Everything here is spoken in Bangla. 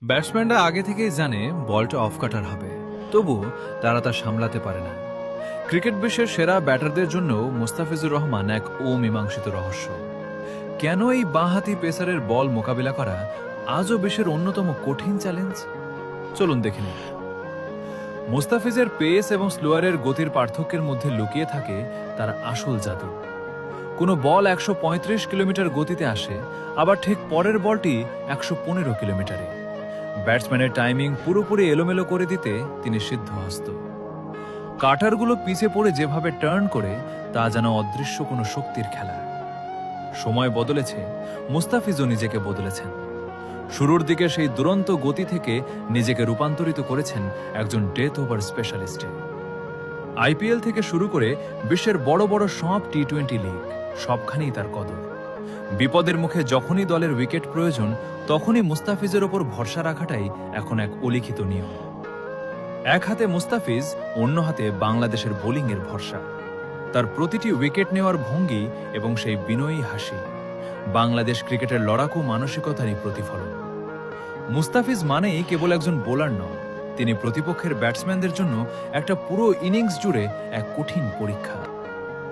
ব্যাটসম্যানরা আগে থেকেই জানে বলটা অফ কাটার হবে, তবু তারা তা সামলাতে পারে না। ক্রিকেট বিশ্বের সেরা ব্যাটারদের জন্য মুস্তাফিজুর রহমান এক অমীমাংসিত রহস্য। কেন এই বাঁহাতি পেসারের বল মোকাবিলা করা আজও বিশ্বের অন্যতম কঠিন চ্যালেঞ্জ? চলুন দেখে নিন। মুস্তাফিজের পেস এবং স্লোয়ারের গতির পার্থক্যের মধ্যে লুকিয়ে থাকে তার আসল জাদু। কোনো বল ১৩৫ কিলোমিটার গতিতে আসে, আবার ঠিক পরের বলটি ১১৫ কিলোমিটারে। ব্যাটসম্যানের টাইমিং পুরোপুরি এলোমেলো করে দিতে তিনি সিদ্ধহস্ত। কাটারগুলো পিছে পড়ে যেভাবে টার্ন করে, তা যেন অদৃশ্য কোনো শক্তির খেলা। সময় বদলেছে, মুস্তাফিজও নিজেকে বদলেছেন। শুরুর দিকে সেই দুরন্ত গতি থেকে নিজেকে রূপান্তরিত করেছেন একজন ডেথ ওভার স্পেশালিস্টে। আইপিএল থেকে শুরু করে বিশ্বের বড় বড় সব টি-20 লিগ, সবখানেই তার কদর। বিপদের মুখে যখনই দলের উইকেট প্রয়োজন, তখনই মুস্তাফিজের ওপর ভরসা রাখাটাই এখন এক অলিখিত নিয়ম। এক হাতে মুস্তাফিজ, অন্য হাতে বাংলাদেশের বোলিংয়ের ভরসা। তার প্রতিটি উইকেট নেওয়ার ভঙ্গি এবং সেই বিনয়ী হাসি বাংলাদেশ ক্রিকেটের লড়াকু মানসিকতারই প্রতিফলন। মুস্তাফিজ মানেই কেবল একজন বোলার নন, তিনি প্রতিপক্ষের ব্যাটসম্যানদের জন্য একটা পুরো ইনিংস জুড়ে এক কঠিন পরীক্ষা।